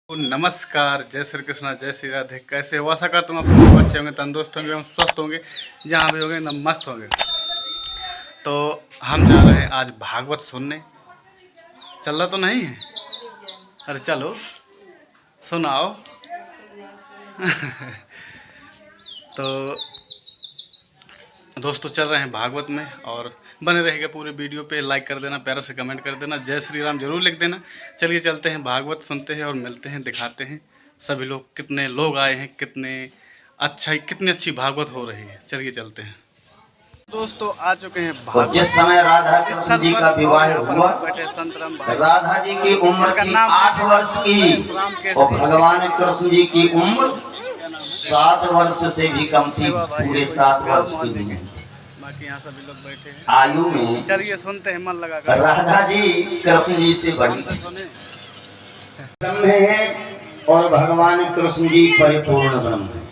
नमस्कार, जय श्री कृष्णा, जय श्री राधे। कैसे हो? आशा करता हूँ आप सब लोग अच्छे होंगे, तंदुरुस्त होंगे एवं स्वस्थ होंगे, जहाँ भी होंगे एकदम मस्त होंगे। तो हम जा रहे हैं आज भागवत सुनने। चल रहा तो नहीं है? अरे चलो सुनाओ। तो दोस्तों चल रहे हैं भागवत में और बने रहेगा पूरे वीडियो पे। लाइक कर देना, प्यारा से कमेंट कर देना, जय श्री राम जरूर लिख देना। चलिए चलते हैं, भागवत सुनते हैं और मिलते हैं, दिखाते हैं सभी लोग कितने लोग आए हैं, कितनी अच्छी भागवत हो रही है। चलिए चलते हैं। दोस्तों आ चुके हैं भागवत। जिस समय राधा कृष्ण जी का विवाह हुआ, राधा जी की उम्र थी 8 वर्ष की और भगवान कृष्ण जी की उम्र 7 वर्ष से भी कम थी, पूरे 7 वर्ष की भी नहीं। बाकी यहाँ सभी लोग बैठे हैं आयु में। चलिए सुनते हैं, मन लगा कर। राधा जी कृष्ण जी से बड़ी थी। ब्रह्म है और भगवान कृष्ण जी परिपूर्ण ब्रह्म है।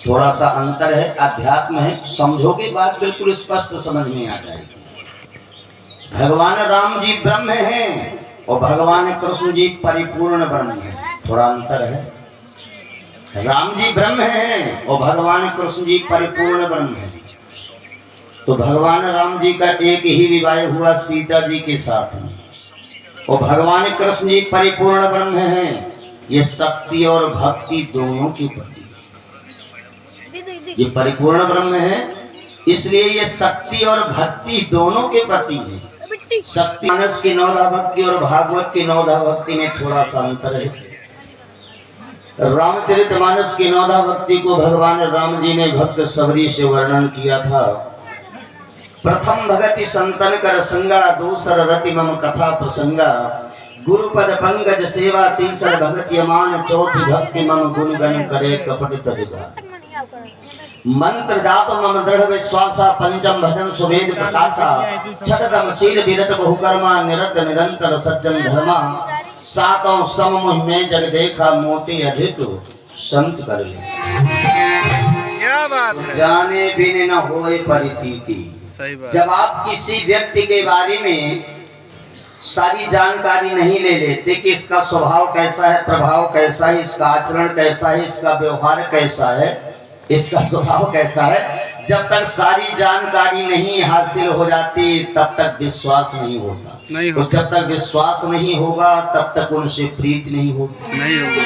थोड़ा सा अंतर है, अध्यात्म है। समझोगे बात बिल्कुल स्पष्ट समझ में आ जाएगी। भगवान राम जी ब्रह्म हैं और भगवान कृष्ण जी परिपूर्ण ब्रह्म है। थोड़ा अंतर है। राम जी ब्रह्म हैं और भगवान कृष्ण जी परिपूर्ण ब्रह्म है। तो भगवान राम जी का एक ही विवाह हुआ सीता जी के साथ में, और भगवान कृष्ण जी परिपूर्ण ब्रह्म हैं। ये शक्ति और भक्ति दोनों की पति, ये परिपूर्ण ब्रह्म है, इसलिए ये शक्ति और भक्ति दोनों के पति हैं। शक्ति मानस की नौधा भक्ति और भागवत की नौधा भक्ति में थोड़ा सा अंतर है। रामचरितमानस की नौधा भक्ति को भगवान राम जी ने भक्त सबरी से वर्णन किया था। प्रथम भगति संतन कर संगा, दूसर रति मम कथा प्रसंगा, गुरुपद पंकज सेवा, तीसर भगति अमान, चौथी भक्ति मम गुण गण करे कपट तजिबा। मंत्र जाप मम दृढ़ विश्वासा, पंचम भजन सुवेद प्रकाशा, छठम शील विरत बहुकर्मा, निरत निरंतर सज्जन धर्मा, सातों सम में जग देखा, मोती अधिक संत कर ले। क्या बात है? जाने बिन न होए परितीति। सही बात। जब आप किसी व्यक्ति के बारे में सारी जानकारी नहीं ले लेते कि इसका स्वभाव कैसा है, प्रभाव कैसा है, इसका आचरण कैसा है, इसका व्यवहार कैसा है, इसका स्वभाव कैसा है, जब तक सारी जानकारी नहीं हासिल हो जाती तब तक विश्वास नहीं होता। नहीं होता। जब तक विश्वास नहीं होगा तब तक उनसे प्रीति नहीं होगी। नहीं होगी।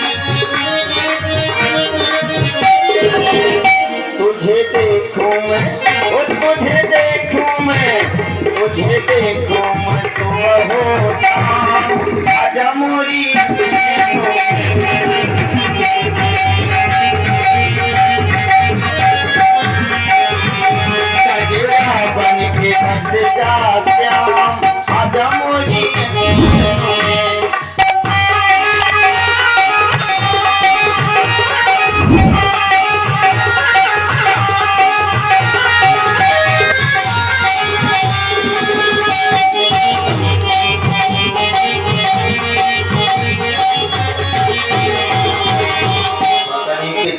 तुझे देखूं मैं, तुझे देखूं मैं, तुझे देखूं मैं सुबह हो शाम, आजा मोरी बन के बस जा श्याम, आजा मोरी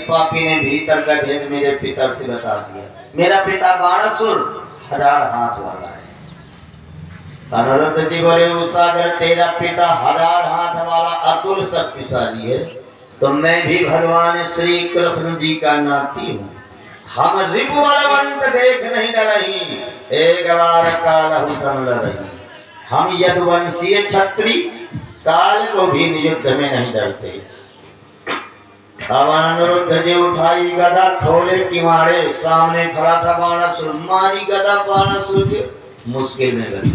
पापी ने भीतर का भेद मेरे पिता से बता दिया। मेरा पिता बाणासुर 1000 हाथ वाला है। अनिरुद्ध जी बोले, उसागर तेरा पिता 1000 हाथ वाला अतुल शक्तिशाली है, तो मैं भी भगवान श्री कृष्ण जी का नाती हूँ। हम रिपु बलवंत देख नहीं डरही, एक बार काल सन लड़ही। हम यदुवंशीय क्षत्रिय काल को भी युद्ध में नहीं डरते। अब अनिरुद्ध जी उठाई गदा, खोले किवाड़े, सामने खड़ा था बाणासुर, मारी गदा बाणासुर के मुश्किल में गई।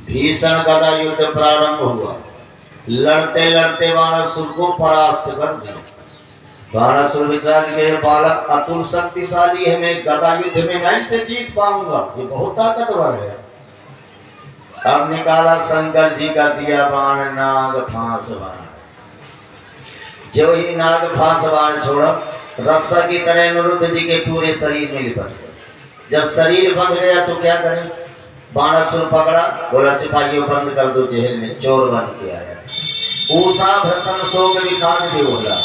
भीषण गदा युद्ध प्रारंभ हुआ। लड़ते लड़ते बाणासुर को परास्त कर दिया। बाणासुर विचार के बालक अतुल शक्तिशाली है, मैं गदा युद्ध में नहीं से जीत पाऊंगा, ये बहुत ताकतवर है। अब निकाला शंकर जी का दिया बाण, नाग फांस बाण। जो ही नाग फांस बाण छोड़ा, रस्सा की तरह अनिरुद्ध जी के पूरे शरीर में लिपट गया। जब शरीर बंध गया तो क्या करें? बाणासुर पकड़ा, बोला सिपाहियों बंद कर दो जेल में, चोर बन के आया। ऊषा भ्रसन सोग विखान भी बोला।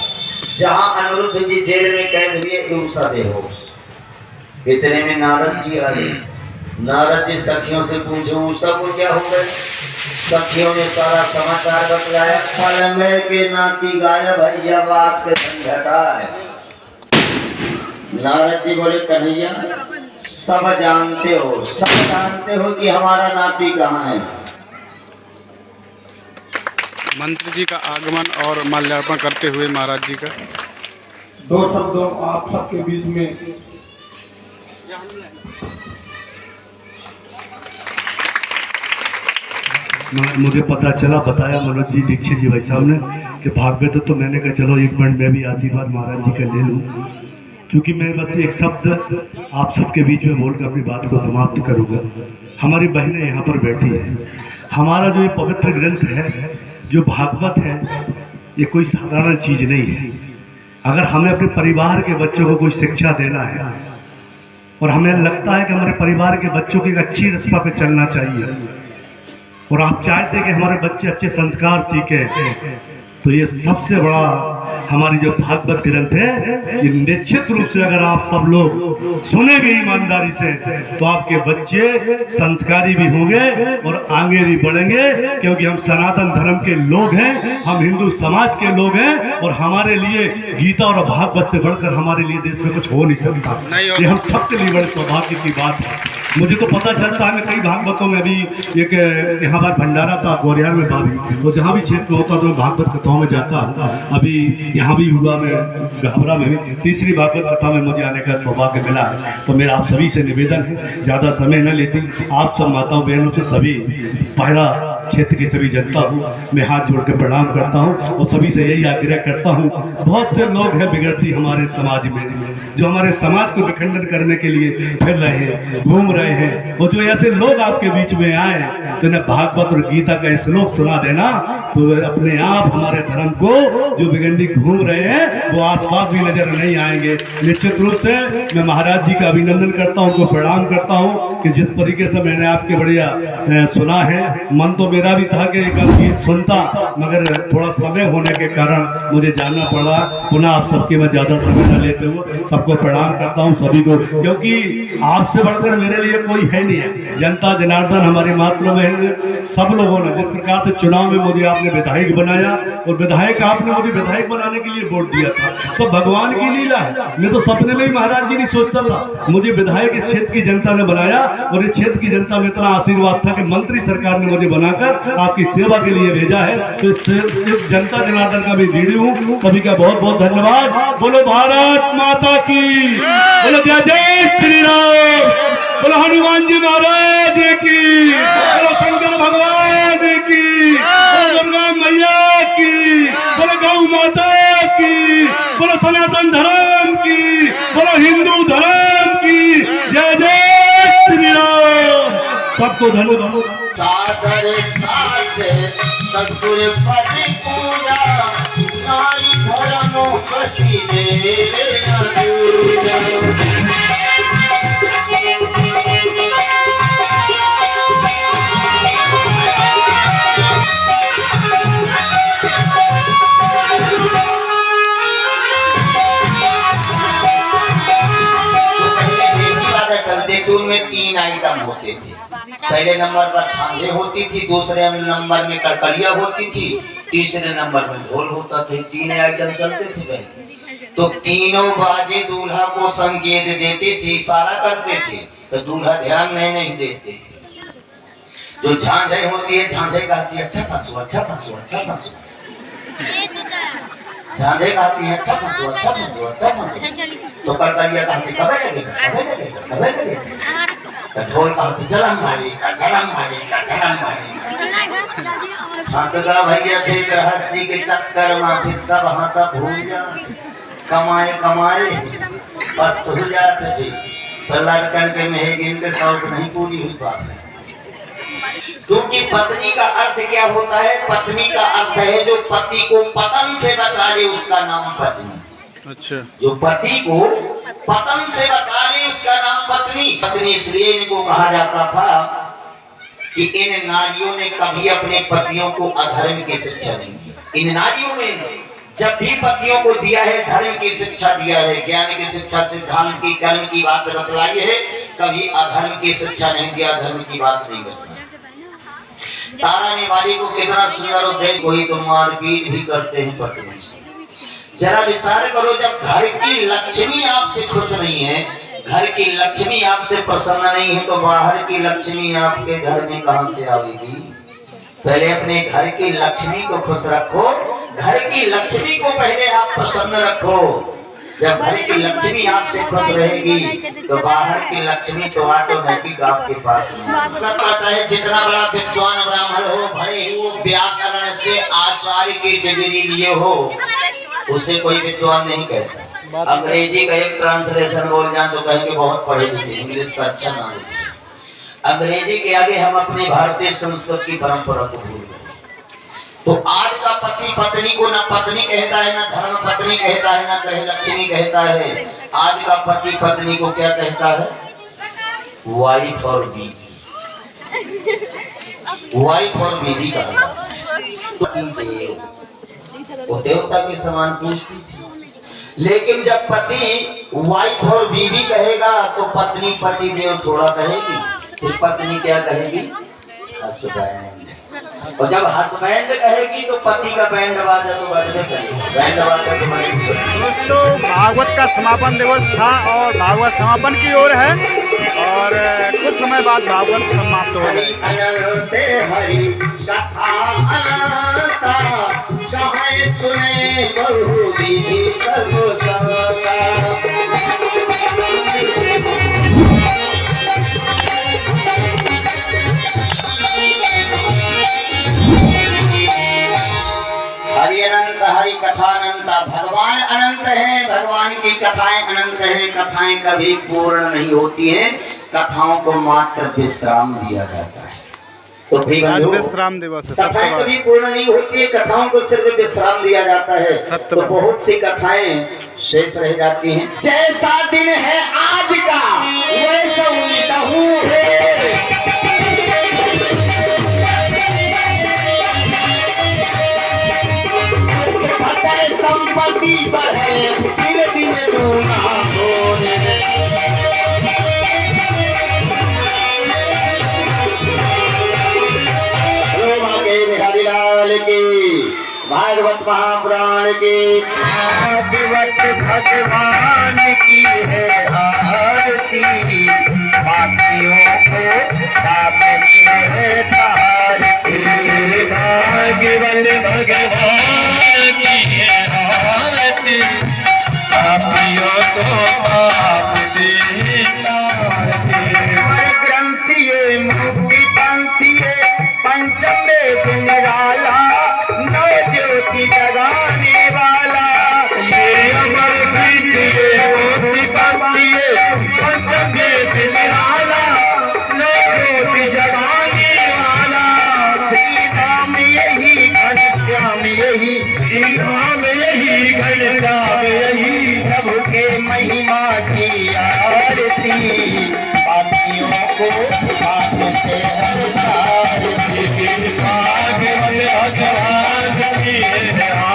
जहां अनिरुद्ध जी जेल में कैद हुए, ऊषा बेहोश। इतने में नारद जी आए। नारद जी सखियों से पूछो, ऊषा को क्या हो गया? सखियों ने सारा समाचार बतलाया। फल में के नाती गायब भैया बात के झंझटा है। नारद जी बोले कन्हैया सब जानते हो कि हमारा नाती कहाँ है। मंत्री जी का आगमन और माल्यार्पण करते हुए महाराज जी का दो शब्दों आप सबके बीच में मुझे पता चला, बताया मनोज जी दीक्षित जी भाई साहब ने कि भागवत तो मैंने कहा चलो एक मिनट मैं भी आशीर्वाद महाराज जी का ले लूँ, क्योंकि मैं बस एक शब्द आप सबके बीच में बोलकर अपनी बात को समाप्त करूँगा। हमारी बहनें यहाँ पर बैठी हैं। हमारा जो ये पवित्र ग्रंथ है, जो भागवत है, ये कोई साधारण चीज़ नहीं है। अगर हमें अपने परिवार के बच्चों को कोई शिक्षा देना है और हमें लगता है कि हमारे परिवार के बच्चों को एक अच्छी रास्ता पे चलना चाहिए और आप चाहते हैं कि हमारे बच्चे अच्छे संस्कार सीखें, तो ये सबसे बड़ा हमारी जो भागवत ग्रंथ है, कि निश्चित रूप से अगर आप सब लोग सुनेंगे ईमानदारी से तो आपके बच्चे संस्कारी भी होंगे और आगे भी बढ़ेंगे, क्योंकि हम सनातन धर्म के लोग हैं, हम हिंदू समाज के लोग हैं और हमारे लिए गीता और भागवत से बढ़कर हमारे लिए देश में कुछ हो नहीं सकता। ये हम सबके लिए बड़े सौभाग्य की बात है। मुझे तो पता चलता है, मैं कई भागवतों में अभी एक यहाँ पर भंडारा था गोरियार में भाभी, तो जहाँ भी क्षेत्र होता तो मैं भागवत कथाओं में जाता। अभी यहाँ भी हुआ, मैं घबरा में भी तीसरी भागवत कथा में मुझे आने का सौभाग्य मिला है। तो मेरा आप सभी से निवेदन है, ज़्यादा समय न लेती, आप सब माताओं बहनों से सभी पहला क्षेत्र की सभी जनता हूँ, मैं हाथ जोड़ कर प्रणाम करता हूँ और सभी से यही आग्रह करता हूँ। बहुत से लोग हैं बिगड़ती हमारे समाज में, जो हमारे समाज को विखंडन करने के लिए फिर रहे हैं, घूम रहे हैं, और जो ऐसे लोग आपके बीच में आए तो इन्हें भागवत और गीता का श्लोक सुना देना, तो अपने आप हमारे धर्म को जो बिगड़नी घूम रहे हैं वो आसपास भी नजर नहीं आएंगे। निश्चित रूप से मैं महाराज जी का अभिनंदन करता हूँ, उनको प्रणाम करता हूँ कि जिस तरीके से मैंने आपके बढ़िया सुना है। मन तो मेरा भी था कि एक गीत सुनता, मगर थोड़ा समय होने के कारण मुझे जाना पड़ा। पुनः आप सबके मैं ज़्यादा समय न लेते हुए सबको प्रणाम करता हूँ सभी को, क्योंकि आपसे बढ़कर मेरे लिए कोई है नहीं है। जनता जनार्दन हमारी मातृभूमि, सब लोगों ने जिस प्रकार से चुनाव में मुझे आपने विधायक बनाया और विधायक आपने मुझे विधायक बनाने के लिए वोट दिया था, सब भगवान की लीला है। मैं तो सपने में ही महाराज जी नहीं सोचता था, मुझे विधायक इस क्षेत्र की जनता ने बनाया और इस क्षेत्र की जनता में इतना आशीर्वाद था कि मंत्री सरकार ने मुझे बनाकर आपकी सेवा के लिए भेजा है। तो इस जनता जनार्दन का भी ऋणी हूँ। सभी का बहुत बहुत धन्यवाद। बोलो भारत माता की, बोलो जय जय श्री राम, बोलो हनुमान जी महाराज की, बोलो शंकर भगवान की, बोलो दुर्गा मैया की, बोलो गौ माता की, बोलो सनातन धर्म की, बोलो हिंदू धर्म की। जय जय श्री राम। सबको धन्यवाद। सादर सास ससुर पति पूजा, नारी धर्म पति देवे चलते में 3 आइटम होते थे। पहले नंबर पर झांझे होती थी, दूसरे नंबर में कड़कड़िया होती थी, तीसरे नंबर में ढोल होता था। 3 आइटम चलते थे पहले। तो तीनों बाजे दूल्हा को संकेत देते थे, इशारा करते थे, तो दूल्हा ध्यान नहीं देते। जो झांझे होती है, झांझे कहती है अच्छा फंसो, अच्छा फंसो, अच्छा फंसो। झांझे कहती है अच्छा फंसो, अच्छा फंसो, अच्छा फंसो। तो कड़कड़िया कहती कबे लगेगा, कबे लगेगा, कबे लगेगा। तो ढोल कहती झलम मारेगा, झलम मारेगा, झलम मारेगा। हंसदा भैया थे गृहस्थी के चक्कर में, फिर सब हंसा भूल जा, कमाए कमाए पस्त हो जाते थे। तो लड़कन के मेहगिन के शौक नहीं पूरी हुई बात है। क्योंकि पत्नी का अर्थ क्या होता है? पत्नी का अर्थ है जो पति को पतन से बचा ले, उसका नाम पत्नी। अच्छा, जो पति को पतन से बचा ले उसका नाम पत्नी। पत्नी इसलिए इनको कहा जाता था कि इन नारियों ने कभी अपने पतियों को अधर्म की शिक्षा नहीं दी। इन नारियों में जब भी पतियों को दिया है, धर्म की शिक्षा दिया है, ज्ञान की शिक्षा, सिद्धांत की, कर्म की बात बतलाई है। कभी अधर्म की शिक्षा नहीं दिया, धर्म की बात नहीं बतलाई। तारानी वाली को कितना सुंदर उद्देश्य, वही तो मारपीट भी करते हैं पत्नी से। जरा विचार करो, जब घर की लक्ष्मी आपसे खुश नहीं है, घर की लक्ष्मी आपसे प्रसन्न नहीं है, तो बाहर की लक्ष्मी आपके घर में कहां से आएगी? पहले अपने घर की लक्ष्मी को खुश रखो, घर की लक्ष्मी को पहले आप प्रसन्न रखो। जब घर की लक्ष्मी आपसे खुश रहेगी तो बाहर की लक्ष्मी तो ऑटोमेटिक आपके पास चाहे जितना बड़ा विद्वान ब्राह्मण हो, भले ही वो व्याकरण से आचार्य की डिग्री लिए हो, उसे कोई विद्वान नहीं कहता। अंग्रेजी का एक ट्रांसलेशन बोल जाए तो कहेंगे बहुत पढ़े लिखे, इंग्लिश का अच्छा नाम है। अंग्रेजी के आगे हम अपनी भारतीय संस्कृति की परंपरा को भूल गए। तो आज का पति पत्नी को ना पत्नी कहता है, ना धर्म पत्नी कहता है, ना कहे लक्ष्मी कहता है। आज का पति पत्नी को क्या कहता है? वाइफ और बीवी। वाइफ और बीवी कहता है। वो देवता के समान पूछती थी, लेकिन जब पति वाइफ और बीवी कहेगा तो पत्नी पति देव थोड़ा कहेगी, फिर पत्नी क्या कहेगी? हस्बैंड। और जब हस्बैंड कहेगी तो पति का बैंड बाजा तो बजने करेगा, बैंड बाजा तो बजेगा। दोस्तों, भागवत का समापन दिवस था और भागवत समापन की ओर है और कुछ समय बाद भागवत समाप्त हो गई। हरि कथा अनंता, कहाँ सुने बहु विधि सर्व साता। हरि अनंत, हरि कथा अनंत। भगवान अनंत है, भगवान की कथाएं अनंत है। कथाएं कभी पूर्ण नहीं होती हैं, कथाओं को मात्र विश्राम दिया जाता है। तो आज विश्राम दिवस है। कथाएं कभी पूर्ण नहीं होती है, कथाओं को सिर्फ विश्राम दिया जाता है। तो बहुत सी कथाएं शेष रह जाती हैं। जैसा दिन है आज का वैसा उल्टा है। संपत्ति बढ़े फिर दिन रोना होने हरिलाल की भागवत महापुराण की भागवत भगवान की है आरती, पापियों को पाप से तारती। भागवत भगवान की है आरती, पापियों को पाप से तारती। ग्रंथिये मुक्ति पंथिये पंचम वेद निराला, नव ज्योति जगाने वाला। ये अमर गीत ये मुक्ति पंथिये पंचम वेद निराला, नव ज्योति जगाने वाला। श्री राम यही घनश्याम यही, श्री राम यही घनश्याम यही, प्रभु के महिमा की आरती। पापियों को पाप से हरसारती। भगवान की आरती,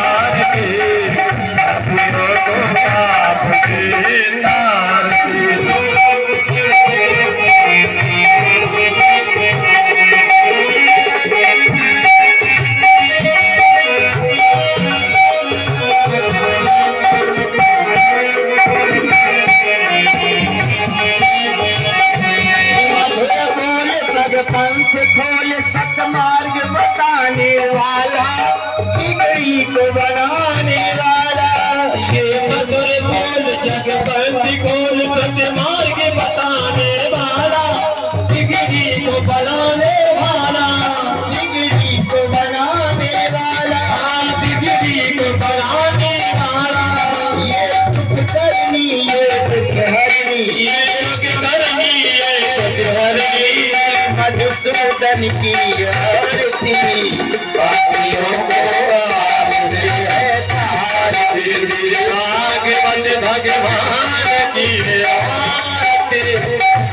पापियों को पाप से तारती। पंथ खोल सतमार्ग बताने वाला, बिगड़ी को बनाने वाला। ये मधुर बोल जगबंदी खोल सतमार्ग बताने वाला, बिगड़ी को बनाने वाला। बिगड़ी को बनाने वाला, बिगड़ी को बनाने वाला। ये सुख करनी ये दुख हरनी, ये सुख करनी ये दुख हरनी। मधुसूदन की आरती, पापियों को पाप से तारती। भागवत भगवान की आरती,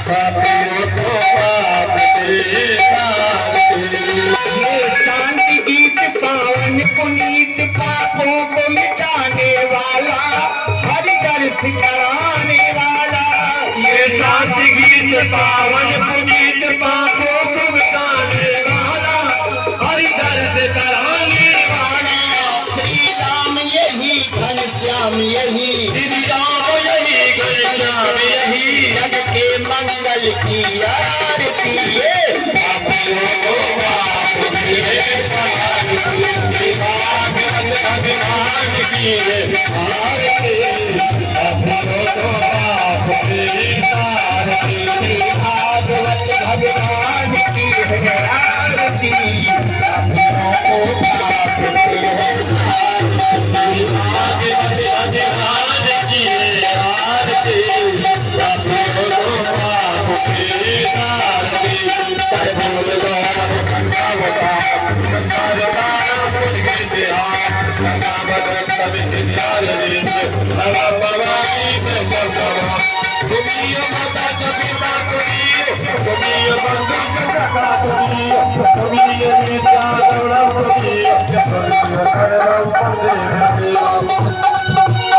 पापियों को पाप से तारती। ये शांति गीत पावन पुनीत, पापों को मिटाने वाला, हरि दर्श कराने वाला। ये शांति गीत पावन पुनीत, पापों को मिटाने वाला, नाम यही, श्री राम यही, गुण नाम यही, जग के मंगल की आरती है। आप लोगों बाप की भागवत भगवान की आरती, आप लोगों बाप की आरती, श्री भागवत भगवान की आरती, आप लोगों बाप की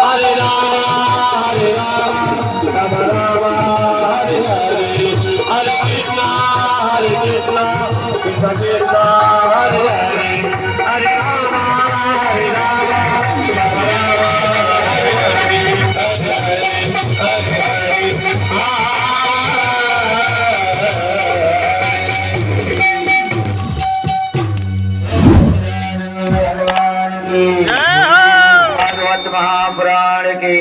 हरे राम राम राम हरे हरे, हरे कृष्णा कृष्ण कृष्ण हरे हरे, हरे राम राम राम हरे हरे, हरे जय हो भागवत महापुराण के